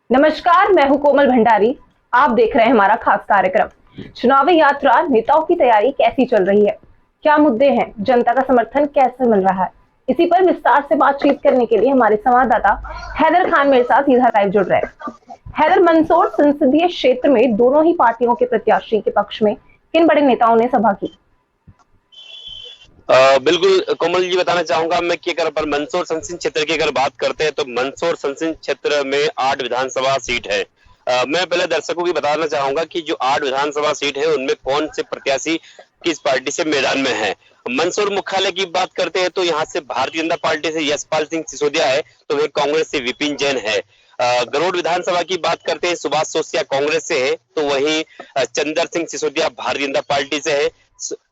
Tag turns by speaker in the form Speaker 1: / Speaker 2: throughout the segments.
Speaker 1: नमस्कार, मैं हूं कोमल भंडारी। आप देख रहे हैं हमारा खास कार्यक्रम। चुनावी यात्रा नेताओं की तैयारी कैसी चल रही है, क्या मुद्दे हैं, जनता का समर्थन कैसे मिल रहा है, इसी पर विस्तार से बातचीत करने के लिए हमारे संवाददाता हैदर खान मेरे साथ सीधा लाइव जुड़ रहे हैं। हैदर, मंदसौर संसदीय क्षेत्र में दोनों ही पार्टियों के प्रत्याशी के पक्ष में किन बड़े नेताओं ने सभा की?
Speaker 2: बिल्कुल कोमल जी, बताना चाहूंगा मैं कि अगर अपन मंदसौर संसदीय क्षेत्र की अगर बात करते हैं तो मंदसौर संसदीय क्षेत्र में 8 विधानसभा सीट है। मैं पहले दर्शकों की बताना चाहूंगा कि जो 8 विधानसभा सीट है उनमें कौन से प्रत्याशी किस पार्टी से मैदान में है। मंदसौर मुख्यालय की बात करते हैं तो यहाँ से भारतीय जनता पार्टी से यशपाल सिंह सिसोदिया है, तो वही कांग्रेस से विपिन जैन है। गरुड़ विधानसभा की बात करते हैं, सुभाष सोसिया कांग्रेस से है, तो वही चंद्र सिंह सिसोदिया भारतीय जनता पार्टी से है।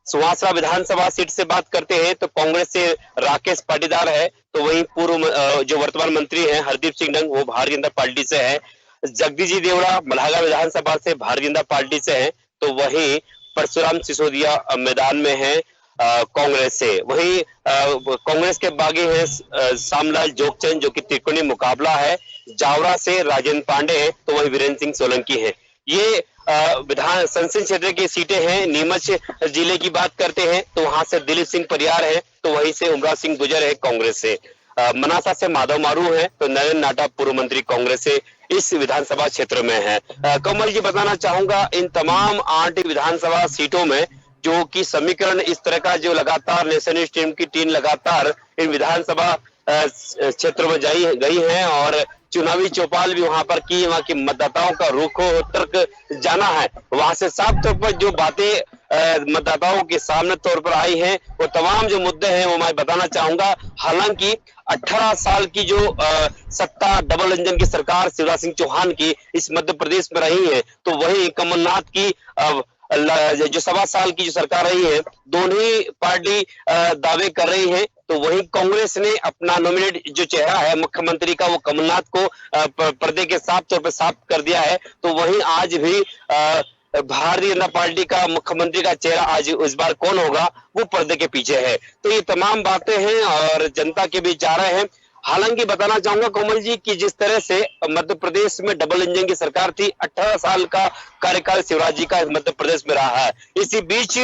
Speaker 2: सुवासरा विधानसभा सीट से बात करते हैं तो कांग्रेस से राकेश पाटीदार है, तो वही पूर्व जो वर्तमान मंत्री हैं हरदीप सिंह डंग, वो भारतीय जनता पार्टी से है। जगदीश जी देवड़ा मल्हागा विधानसभा से भारतीय जनता पार्टी से है, तो वही परशुराम सिसोदिया मैदान में है कांग्रेस से। वही कांग्रेस के बागी हैं सामलाल जोगचंद, जो कि त्रिकोणीय मुकाबला है। जावरा से राजेंद्र पांडे है, तो वही वीरेंद्र सिंह सोलंकी है। ये विधान संसदीय क्षेत्र की सीटें हैं। नीमच जिले की बात करते हैं तो वहां से दिलीप सिंह परियार है, तो वहीं से उमरा सिंह गुजर है कांग्रेस से। मनासा से माधव मारू है, तो नरेंद्र नाटा पूर्व मंत्री कांग्रेस से इस विधानसभा क्षेत्र में है। कमल जी, बताना चाहूंगा इन तमाम 8 विधानसभा सीटों में जो कि समीकरण इस तरह का, जो लगातार नेशनलिस्ट टीम की टीम लगातार इन विधानसभा क्षेत्र में गई है और चुनावी चौपाल भी वहां पर की। वहां की मतदाताओं का रुखो तर्क जाना है, वहां से साफ तौर पर जो बातें मतदाताओं के सामने तौर पर आई हैं, वो तमाम जो मुद्दे हैं वो मैं बताना चाहूंगा। हालांकि 18 साल की जो सत्ता डबल इंजन की सरकार शिवराज सिंह चौहान की इस मध्य प्रदेश में रही है, तो वही कमलनाथ की जो 7 साल की जो सरकार रही है, दोनों ही पार्टी दावे कर रही है। तो वही कांग्रेस ने अपना नॉमिनेट जो चेहरा है मुख्यमंत्री का, वो कमलनाथ को पर्दे के साफ तौर पर साफ कर दिया है। तो वही आज भी भारतीय जनता पार्टी का मुख्यमंत्री का चेहरा आज इस बार कौन होगा, वो पर्दे के पीछे है। तो ये तमाम बातें हैं और जनता के बीच जा रहे हैं। हालांकि बताना चाहूंगा कोमल जी कि जिस तरह से मध्य प्रदेश में डबल इंजन की सरकार थी, 18 साल का कार्यकाल शिवराज जी का मध्य प्रदेश में रहा है। इसी बीच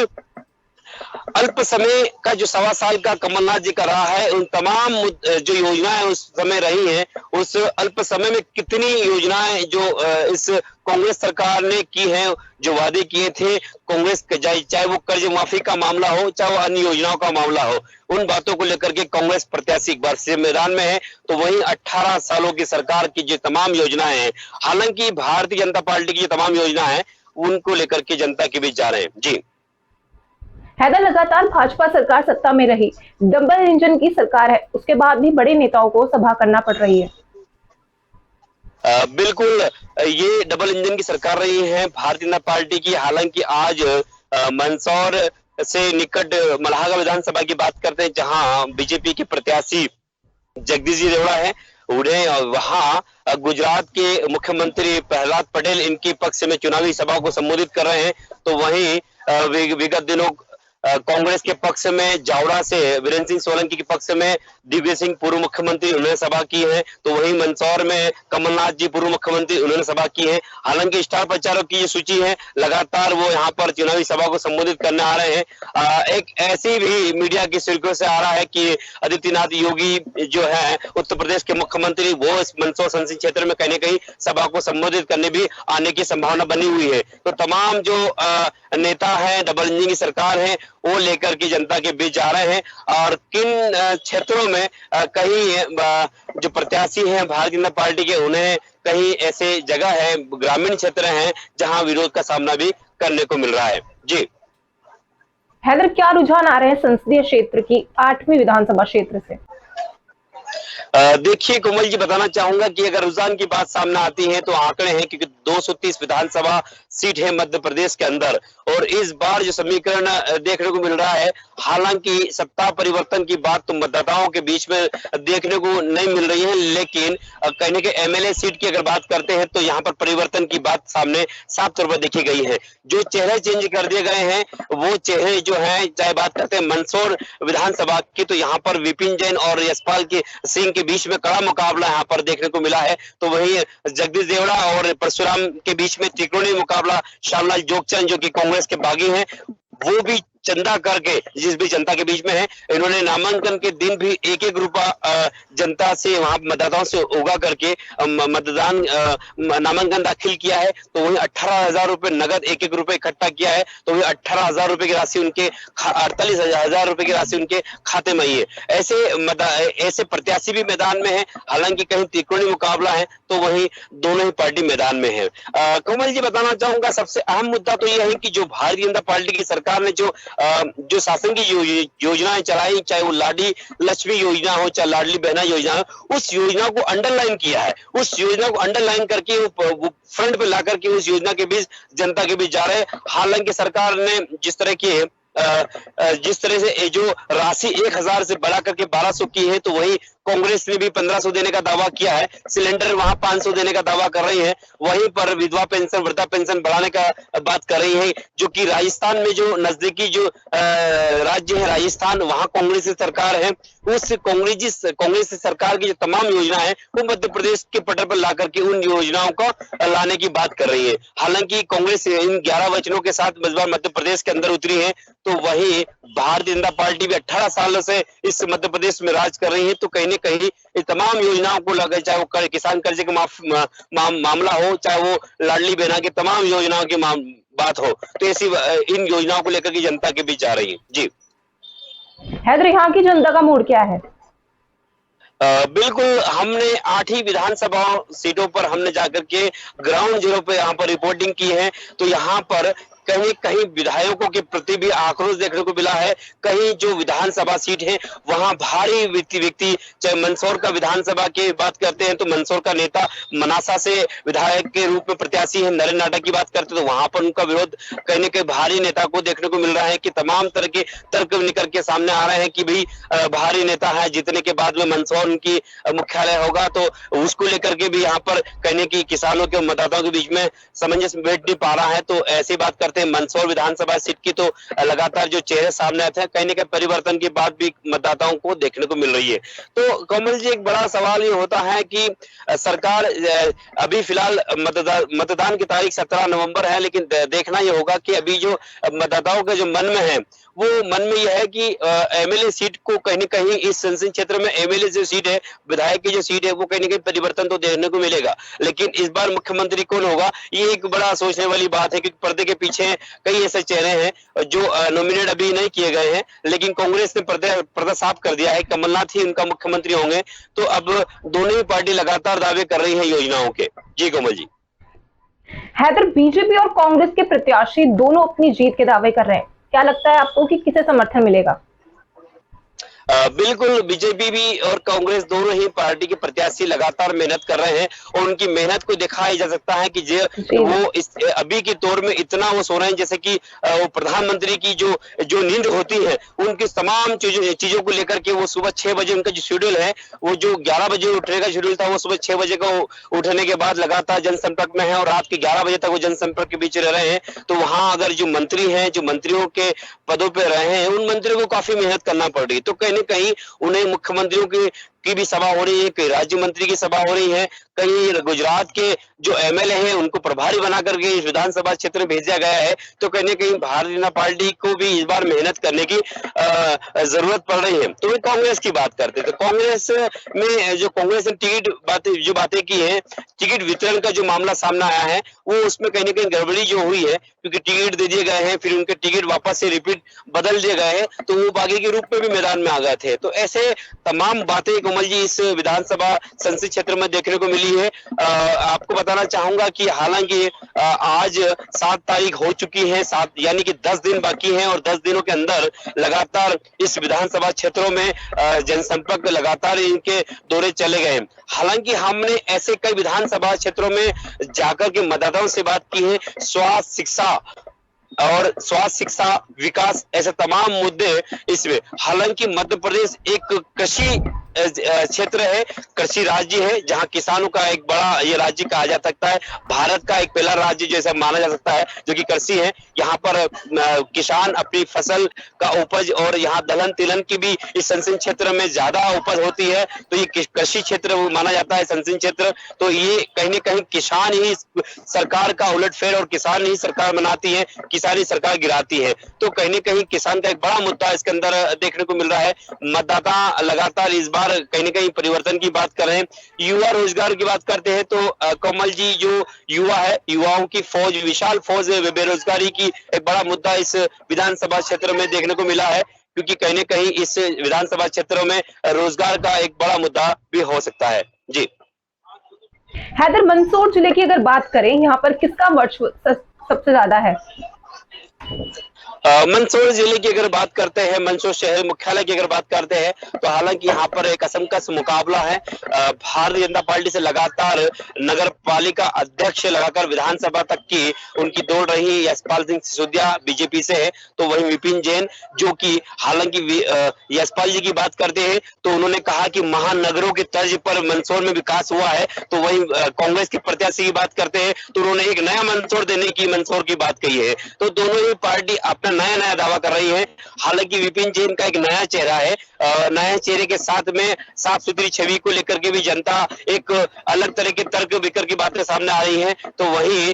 Speaker 2: अल्प समय का जो 7 साल का कमलनाथ जी का रहा है, उन तमाम जो योजनाएं उस समय रही हैं, उस अल्प समय में कितनी योजनाएं जो इस कांग्रेस सरकार ने की हैं, जो वादे किए थे कांग्रेस के, चाहे वो कर्ज माफी का मामला हो, चाहे वो अन्य योजनाओं का मामला हो, उन बातों को लेकर के कांग्रेस प्रत्याशी एक बार से मैदान में है। तो वही 18 सालों की सरकार की जो तमाम योजनाएं हैं, हालांकि भारतीय जनता पार्टी की जो तमाम योजनाएं हैं उनको लेकर के जनता के बीच जा रहे हैं। जी
Speaker 1: हैदर, लगातार भाजपा सरकार सत्ता में रही, डबल इंजन की सरकार है, उसके बाद भी बड़े नेताओं को सभा करना पड़ रही है।
Speaker 2: बिल्कुल, ये डबल इंजन की सरकार रही है भारतीय जनता पार्टी की। हालांकि आज मंदसौर से निकट मल्हागा विधानसभा की बात करते हैं, जहां बीजेपी के प्रत्याशी जगदीश जी देवड़ा है, उन्हें वहां गुजरात के मुख्यमंत्री प्रहलाद पटेल इनके पक्ष में चुनावी सभा को संबोधित कर रहे हैं। तो वहीं विगत दिनों कांग्रेस के पक्ष में जावड़ा से वीरेंद्र सिंह सोलंकी के पक्ष में दिव्य सिंह पूर्व मुख्यमंत्री, उन्होंने सभा की है। तो वहीं मंदसौर में कमलनाथ जी पूर्व मुख्यमंत्री, उन्होंने सभा की है। हालांकि स्टार प्रचारक की ये सूची है, लगातार वो यहाँ पर चुनावी सभा को संबोधित करने आ रहे हैं। एक ऐसी भी मीडिया की सुर्खियों से आ रहा है कि आदित्यनाथ योगी जो है उत्तर प्रदेश के मुख्यमंत्री, वो इस मंदसौर संसदीय क्षेत्र में कहीं न कहीं सभा को संबोधित करने भी आने की संभावना बनी हुई है। तो तमाम जो नेता है, डबल इंजन की सरकार है, वो लेकर के जनता के बीच जा रहे हैं। और किन क्षेत्रों में कहीं जो प्रत्याशी हैं भारतीय जनता पार्टी के, उन्हें कहीं ऐसे जगह है, ग्रामीण क्षेत्र हैं, जहां विरोध का सामना भी करने को मिल रहा है। जी
Speaker 1: हैदर, क्या रुझान आ रहे हैं संसदीय क्षेत्र की 8वीं विधानसभा क्षेत्र से?
Speaker 2: देखिए कोमल जी, बताना चाहूंगा कि अगर रुझान की बात सामने आती है तो आंकड़े हैं, क्योंकि 230 विधानसभा सीट है मध्य प्रदेश के अंदर, और इस बार जो समीकरण देखने को मिल रहा है, हालांकि सत्ता परिवर्तन की बात तो मतदाताओं के बीच में देखने को नहीं मिल रही है, लेकिन कहने के एमएलए सीट की अगर बात करते हैं तो यहाँ पर परिवर्तन की बात सामने साफ तौर पर देखी गई है। जो चेहरे चेंज कर दिए गए हैं, वो चेहरे जो है, चाहे बात करते हैं मंदसौर विधानसभा की, तो यहाँ पर विपिन जैन और यशपाल के सिंह के बीच में कड़ा मुकाबला यहाँ पर देखने को मिला है। तो वहीं जगदीश देवड़ा और परशुराम के बीच में त्रिकोणीय मुकाबला श्यामलाल जोगचंद जो कि कांग्रेस के बागी हैं, वो भी चंदा करके जिस भी जनता के बीच में है, इन्होंने नामांकन के दिन भी एक एक रुपया जनता से, वहां मतदाताओं से उगा करके मतदान नामांकन दाखिल किया है। तो वही 18,000 रुपए नगद एक एक रुपए इकट्ठा किया है। तो वही 18,000 रुपए की राशि उनके 48,000 रुपए की राशि उनके खाते में आई है। ऐसे प्रत्याशी भी मैदान में है, हालांकि कहीं त्रिकोणीय मुकाबला है तो वहीं दोनों ही पार्टी मैदान में है। कमल जी, बताना चाहूंगा सबसे अहम मुद्दा तो यह है कि जो भारतीय जनता पार्टी की सरकार ने जो शासन की योजनाएं चलाई, चाहे वो लाडली लक्ष्मी योजना हो, चाहे लाडली बहना योजना हो, उस योजना को अंडरलाइन किया है। उस योजना को अंडरलाइन करके वो फ्रंट पे ला करके उस योजना के बीच जनता के बीच जा रहे हैं। हालांकि सरकार ने जिस तरह से जो राशि 1,000 से बढ़ा करके 1,200 की है, तो वही कांग्रेस ने भी 1,500 देने का दावा किया है। सिलेंडर वहां 500 देने का दावा कर रही है। वहीं पर विधवा पेंशन, वृद्धा पेंशन बढ़ाने का बात कर रही है, जो कि राजस्थान में जो नजदीकी जो राज्य है राजस्थान, वहां कांग्रेस की सरकार है। उस कांग्रेस सरकार की जो तमाम योजना है वो मध्य प्रदेश के पटल पर ला करके उन योजनाओं को लाने की बात कर रही है। हालांकि कांग्रेस इन 11 वचनों के साथ इस बार मध्य प्रदेश के अंदर उतरी है, तो वही भारतीय जनता पार्टी भी 18 सालों से इस मध्य प्रदेश में राज कर रही है। तो कहीं न कहीं इस तमाम योजनाओं को लगे, चाहे वो किसान कर्जे का मामला हो, चाहे वो लाडली बहना की तमाम योजनाओं की बात हो, तो ऐसी इन योजनाओं को लेकर के जनता के बीच जा रही है। जी
Speaker 1: हैदर, यहाँ की जनता का मूड क्या है?
Speaker 2: बिल्कुल, हमने 8 ही विधानसभा सीटों पर हमने जाकर के ग्राउंड जीरो पे यहाँ पर रिपोर्टिंग की है। तो यहाँ पर कहीं कहीं विधायकों के प्रति भी आक्रोश देखने को मिला है। कहीं जो विधानसभा सीट है वहां भारी व्यक्ति, चाहे मंदसौर का विधानसभा की बात करते हैं तो मंदसौर का नेता मनासा से विधायक के रूप में प्रत्याशी है, नरेंद्र नाडा की बात करते हैं तो वहां पर उनका विरोध कहीं न कहीं भारी नेता को देखने को मिल रहा है कि तमाम तरह के तर्क निकल के सामने आ रहे हैं कि भाई भारी नेता है, जीतने के बाद में मंदसौर उनकी मुख्यालय होगा, तो उसको लेकर के भी यहाँ पर कहने की किसानों के मतदाताओं के बीच में सामंजस्य बैठ नहीं पा रहा है। तो ऐसी बात करते हैं मंदसौर विधानसभा सीट की, तो लगातार जो चेहरे सामने आते हैं, कहीं न कहीं परिवर्तन की बात भी मतदाताओं को देखने को मिल रही है। तो कमल जी, एक बड़ा सवाल ये होता है कि सरकार अभी फिलहाल मतदान की तारीख 17 नवंबर है, लेकिन देखना ये होगा कि अभी जो मतदाताओं के जो मन में है वो मन में यह है कि एमएलए सीट को कहीं न कहीं इस संसदीय क्षेत्र में एमएलए जो सीट है, विधायक की जो सीट है, वो कहीं न कहीं परिवर्तन तो देखने को मिलेगा। लेकिन इस बार मुख्यमंत्री कौन होगा, ये एक बड़ा सोचने वाली बात है कि पर्दे के पीछे कई ऐसे चेहरे हैं जो नॉमिनेट अभी नहीं किए गए हैं, लेकिन कांग्रेस ने पर्दा साफ कर दिया है, कमलनाथ ही उनका मुख्यमंत्री होंगे। तो अब दोनों ही पार्टी लगातार दावे कर रही है योजनाओं के। जी कमल जी।
Speaker 1: हैदर, बीजेपी और कांग्रेस के प्रत्याशी दोनों अपनी जीत के दावे कर रहे हैं, क्या लगता है आपको कि किसे समर्थन मिलेगा?
Speaker 2: बिल्कुल, बीजेपी भी और कांग्रेस दोनों ही पार्टी के प्रत्याशी लगातार मेहनत कर रहे हैं और उनकी मेहनत को दिखाया जा सकता है कि वो इस अभी के दौर में इतना वो सो रहे हैं जैसे कि वो प्रधानमंत्री की जो नींद होती है, उनकी तमाम चीजों को लेकर के वो सुबह 6 बजे उनका जो शेड्यूल है, वो जो 11 बजे उठने का शेड्यूल था, वो सुबह 6 बजे को उठने के बाद लगातार जनसंपर्क में है और रात के 11 बजे तक वो जनसंपर्क के बीच रह रहे हैं। तो वहां अगर जो मंत्री हैं, जो मंत्रियों के पदों पर रहे हैं, उन मंत्रियों को काफी मेहनत करना पड़ रही है। तो कहीं उन्हें मुख्यमंत्रियों की भी सभा हो रही है, कहीं राज्य मंत्री की सभा हो रही है, कहीं गुजरात के जो एमएलए हैं उनको प्रभारी बना करके इस विधानसभा क्षेत्र में भेजा गया है। तो कहीं न कहीं भारतीय जनता पार्टी को भी इस बार मेहनत करने की जरूरत पड़ रही है। तो कांग्रेस की बात करते हैं तो कांग्रेस ने टिकट बातें की है, टिकट वितरण का जो मामला सामने आया है, वो उसमें कहीं न कहीं गड़बड़ी जो हुई है, क्योंकि टिकट दे दिए गए हैं, फिर उनके टिकट वापस से रिपीट बदल दिए गए हैं, तो वो बागी के रूप में भी मैदान में आ गए थे। तो ऐसे तमाम बातें कमल जी इस विधानसभा संसदीय क्षेत्र में देखने को मिली है। आपको बताना चाहूंगा कि हालांकि आज 7 तारीख हो चुकी है, 7 यानी कि 10 दिन बाकी हैं और 10 दिनों के अंदर लगातार इस विधानसभा क्षेत्रों में जनसंपर्क लगातार इनके दौरे चले गए। हालांकि हमने ऐसे कई विधानसभा क्षेत्रों में जाकर के मतदाताओं से बात की है, स्वास्थ्य, शिक्षा, विकास, ऐसे तमाम मुद्दे इसमें। हालांकि मध्य प्रदेश एक कृषि क्षेत्र है, कृषि राज्य है, जहां किसानों का एक बड़ा ये राज्य कहा जा सकता है। भारत का एक पहला राज्य जैसा माना जा सकता है जो कि कृषि है। यहाँ पर किसान अपनी फसल का उपज और यहाँ दलहन तिलहन की भी इस संसदीय क्षेत्र में ज्यादा उपज होती है, तो ये कृषि क्षेत्र माना जाता है संसदीय क्षेत्र। तो ये कहीं न कहीं किसान ही सरकार का उलटफेर और किसान ही सरकार बनाती है, किसान ही सरकार गिराती है। तो कहीं न कहीं किसान का एक बड़ा मुद्दा इसके अंदर देखने को मिल रहा है। मतदाता लगातार इस बार कहीं न कहीं परिवर्तन की बात कर रहे हैं। युवा रोजगार की बात करते हैं तो कमल जी जो युवा है, युवाओं की फौज, विशाल फौज बेरोजगारी की एक बड़ा मुद्दा इस विधानसभा क्षेत्र में देखने को मिला है, क्योंकि कहीं न कहीं इस विधानसभा क्षेत्रों में रोजगार का एक बड़ा मुद्दा भी हो सकता है। जी।
Speaker 1: हैदर, मंदसौर जिले की अगर बात करें, यहाँ पर किसका वर्चस्व सबसे ज्यादा है?
Speaker 2: मंदसौर जिले की अगर बात करते हैं, मंदसौर शहर मुख्यालय की अगर बात करते हैं, तो हालांकि यहाँ पर एक असमकस मुकाबला है। भारतीय जनता पार्टी से लगातार नगर पालिका अध्यक्ष लगाकर विधानसभा तक की उनकी दौड़ रही। यशपाल सिंह सिसोदिया बीजेपी से है, तो वहीं विपिन जैन जो कि हालांकि यशपाल जी की बात करते हैं तो उन्होंने कहा कि महानगरों के तर्ज पर मंदसौर में विकास हुआ है। तो वहीं कांग्रेस के प्रत्याशी की बात करते हैं तो उन्होंने एक नया मंदसौर देने की मंदसौर की बात कही है। तो दोनों ही पार्टी अपना नया दावा कर रही है। हालांकि विपिन जैन का एक नया चेहरा है, नए चेहरे के साथ में साफ सुथरी छवि को लेकर के भी जनता एक अलग तरह के तर्क बिकर की बातें सामने आ रही हैं। तो वहीं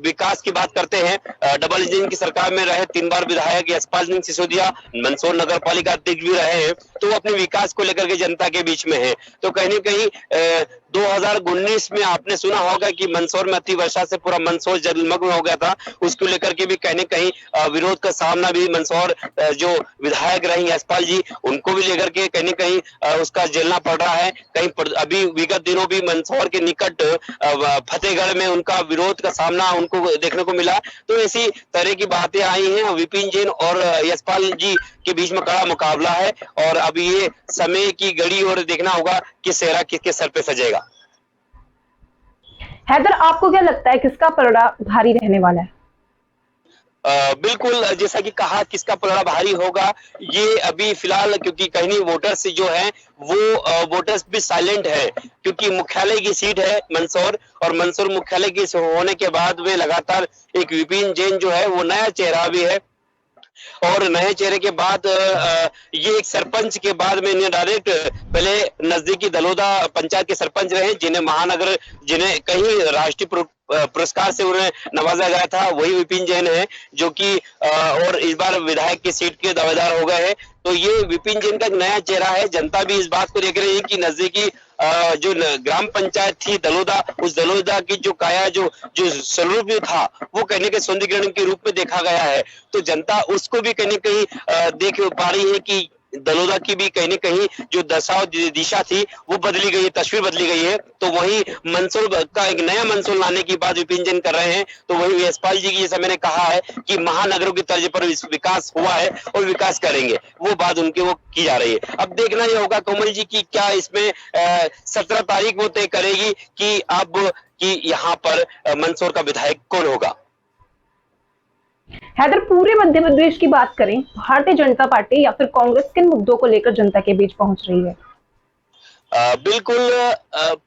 Speaker 2: विकास की बात करते हैं, डबल इंजन की सरकार में रहे 3 बार विधायक यशपाल सिंह सिसोदिया मंदसौर नगर पालिका अध्यक्ष भी रहे हैं, तो अपने विकास को लेकर के जनता के बीच में है। तो कहीं न कहीं 2019 में आपने सुना होगा कि मंदसौर में अति वर्षा से पूरा मंदसौर जलमग्न हो गया था, उसको लेकर के भी कहीं न कहीं विरोध का सामना भी मंदसौर जो विधायक रही यशपाल जी उनको भी लेकर के कहीं न कहीं उसका झेलना पड़ रहा है। कहीं अभी विगत दिनों भी मंदसौर के निकट फतेहगढ़ में उनका विरोध का सामना उनको देखने को मिला। तो ऐसी तरह की बातें आई हैं। विपिन जैन और यशपाल जी के बीच में कड़ा मुकाबला है और अब ये समय की घड़ी और देखना होगा कि सेहरा किसके सर पे सजेगा।
Speaker 1: हैदर, आपको क्या लगता है किसका पलड़ा भारी रहने वाला है?
Speaker 2: बिल्कुल, जैसा कि कहा किसका पलड़ा भारी होगा, ये अभी फिलहाल क्योंकि कहीं वोटर्स जो हैं वो वोटर्स भी साइलेंट है, क्योंकि मुख्यालय की सीट है मंदसौर और मंदसौर मुख्यालय की होने के बाद में लगातार एक विपिन जैन जो है वो नया चेहरा भी है और नए चेहरे के बाद ये एक सरपंच के बाद में इन्हें डायरेक्ट पहले नजदीकी दलोदा पंचायत के सरपंच रहे, जिन्हें महानगर जिन्हें कहीं राष्ट्रीय पुरस्कार से उन्हें नवाजा गया था, वही विपिन जैन है जो कि और इस बार विधायक की सीट के दावेदार हो गए हैं। तो ये विपिन जैन का एक नया चेहरा है। जनता भी इस बात को देख रही है कि नजदीकी जो ग्राम पंचायत थी दलोदा, उस दलोदा की जो काया जो स्वरूप था वो कहने के सौंदर्यीकरण के रूप में देखा गया है। तो जनता उसको भी कहीं न कहीं देख पा रही है कि दलोदा की भी कहीं न कहीं जो दशा और दिशा थी वो बदली गई है, तस्वीर बदली गई है। तो वही मंदसौर का एक नया मंदसौर लाने की बात विपिन जैन कर रहे हैं। तो वही यशपाल जी की जैसा मैंने कहा है कि महानगरों की तर्ज पर विकास हुआ है और विकास करेंगे, वो बात उनकी वो की जा रही है। अब देखना ये होगा कोमल जी की क्या इसमें 17 तारीख वो तय करेगी कि अब कि यहाँ पर मंदसौर का विधायक कौन होगा।
Speaker 1: हैदर, पूरे मध्य प्रदेश की बात करें, भारतीय जनता पार्टी या फिर कांग्रेस किन मुद्दों को लेकर जनता के बीच पहुंच रही है?
Speaker 2: बिल्कुल,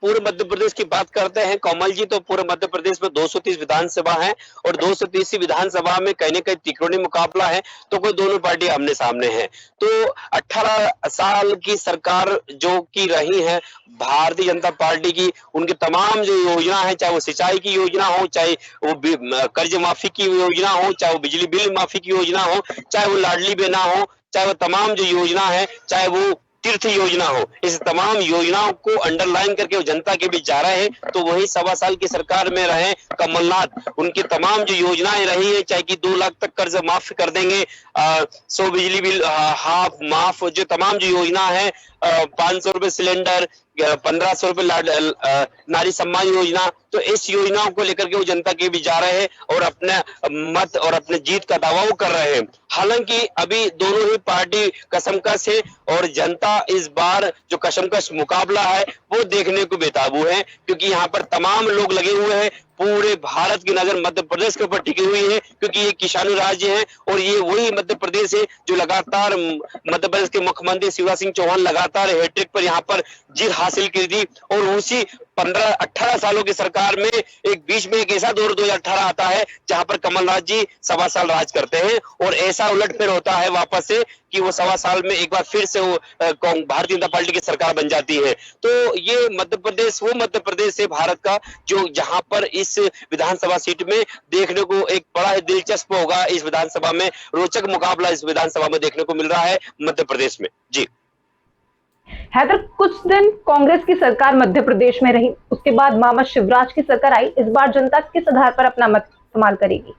Speaker 2: पूरे मध्य प्रदेश की बात करते हैं कोमल जी, तो पूरे मध्य प्रदेश में 230 विधानसभा है और 230 विधानसभा में कहीं न कहीं त्रिकोणीय मुकाबला है, तो कोई दोनों पार्टी आमने सामने है। तो 18 साल की सरकार जो की रही है भारतीय जनता पार्टी की, उनकी तमाम जो योजना है, चाहे वो सिंचाई की योजना हो, चाहे वो कर्ज माफी की योजना हो, चाहे वो बिजली बिल माफी की योजना हो, चाहे वो लाडली बहना हो, चाहे वो तमाम जो योजना है, चाहे वो तीर्थ योजना हो, इस तमाम योजनाओं को अंडरलाइन करके वो जनता के बीच जा रहे हैं। तो वही 1.25 साल की सरकार में रहे कमलनाथ, उनकी तमाम जो योजनाएं रही है, चाहे कि 2 लाख तक कर्ज माफ कर देंगे, 100 बिजली बिल हाफ माफ, जो तमाम जो योजना है, 500 रुपए सिलेंडर, 1500 रुपए नारी सम्मान योजना, तो इस योजनाओं को लेकर के वो जनता के बीच जा रहे हैं और अपने मत और अपने जीत का दावा वो कर रहे हैं। हालांकि अभी दोनों ही पार्टी कसमकस है और जनता इस बार जो कसमकस मुकाबला है वो देखने को बेताबू है, क्योंकि यहाँ पर तमाम लोग लगे हुए हैं। पूरे भारत की नजर मध्य प्रदेश के ऊपर टिकी हुई है, क्योंकि ये किसानी राज्य है और ये वही मध्य प्रदेश है जो लगातार मध्य प्रदेश के मुख्यमंत्री शिवराज सिंह चौहान लगातार हैट्रिक पर यहाँ पर जीत हासिल की थी। और उसी 15-18 सालों की सरकार में एक बीच में एक ऐसा दौर 2018 आता है जहां पर कमलनाथ जी 1.25 साल राज करते हैं और ऐसा उलटफेर होता है वापस से कि वो 1.25 साल में एक बार फिर से वो भारतीय जनता पार्टी की सरकार बन जाती है। तो ये मध्य प्रदेश वो मध्य प्रदेश है भारत का जो जहां पर इस विधानसभा सीट में देखने को एक बड़ा ही दिलचस्प होगा। इस विधानसभा में रोचक मुकाबला इस विधानसभा में देखने को मिल रहा है मध्य प्रदेश में। जी
Speaker 1: हैदर, कुछ दिन कांग्रेस की सरकार मध्य प्रदेश में रही, उसके बाद मोहम्मद शिवराज की सरकार आई। इस बार जनता किस आधार पर अपना मत इस्तेमाल करेगी?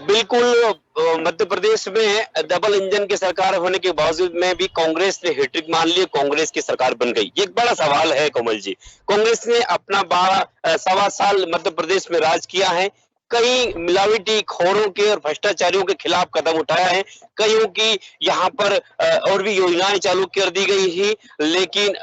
Speaker 2: बिल्कुल, मध्य प्रदेश में डबल इंजन की सरकार होने के बावजूद में भी कांग्रेस ने हैट्रिक मान ली, कांग्रेस की सरकार बन गई। ये एक बड़ा सवाल है कमल जी। कांग्रेस ने अपना 1.25 साल मध्य प्रदेश में राज किया है। कई मिलावटी खोरों के और भ्रष्टाचारियों के खिलाफ कदम उठाया है, कईयों की यहाँ पर और भी योजनाएं चालू कर दी गई ही, लेकिन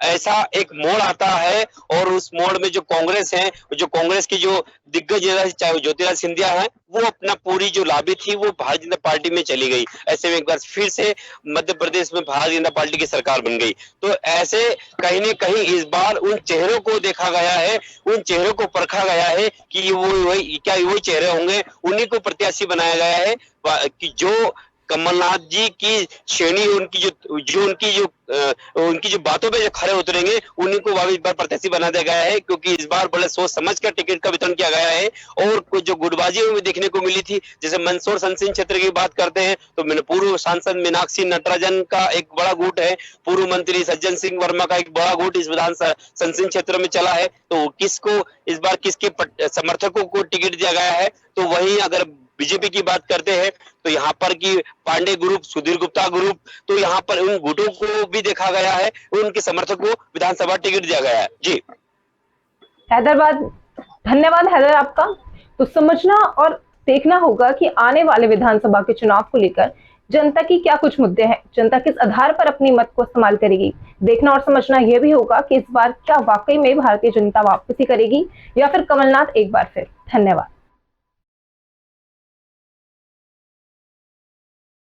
Speaker 2: ऐसा एक मोड़ आता है और उस मोड़ में जो कांग्रेस है, जो कांग्रेस की जो दिग्गज नेता चाहे ज्योतिरादित्य सिंधिया है, वो अपना पूरी जो लाभी थी वो भारतीय जनता पार्टी में चली गई। ऐसे में एक बार फिर से मध्य प्रदेश में भारतीय जनता पार्टी की सरकार बन गई। तो ऐसे कहीं न कहीं इस बार उन चेहरों को देखा गया है, उन चेहरों को परखा गया है कि वही क्या वही चेहरे होंगे, उन्हीं को प्रत्याशी बनाया गया है कि जो कमलनाथ जी की श्रेणी, उनकी जो बातों पे जो खड़े उतरेंगे उन्हीं को इस बार प्रत्याशी बना दिया गया है, क्योंकि इस बार बड़े सोच समझ कर टिकट का वितरण किया गया है। और कुछ जो गुटबाजी में देखने को मिली थी, जैसे मंदसौर संसदीय क्षेत्र की बात करते हैं तो पूर्व सांसद मीनाक्षी नटराजन का एक बड़ा गुट है, पूर्व मंत्री सज्जन सिंह वर्मा का एक बड़ा गुट इस विधानसभा संसदीय क्षेत्र में चला है। तो किसको इस बार किसके समर्थकों को टिकट दिया गया है? तो वहीं अगर बीजेपी की बात करते हैं तो यहाँ पर की पांडे ग्रुप, सुधीर गुप्ता ग्रुप, तो यहाँ पर उन गुटों को भी देखा गया है, उनके समर्थक को विधानसभा टिकट दिया गया है। जी
Speaker 1: हैदराबाद, धन्यवाद हैदर आपका। तो समझना और देखना होगा कि आने वाले विधानसभा के चुनाव को लेकर जनता की क्या कुछ मुद्दे हैं, जनता किस आधार पर अपनी मत को इस्तेमाल करेगी। देखना और समझना यह भी होगा कि इस बार क्या वाकई में भारतीय जनता वापसी करेगी या फिर कमलनाथ एक बार फिर। धन्यवाद।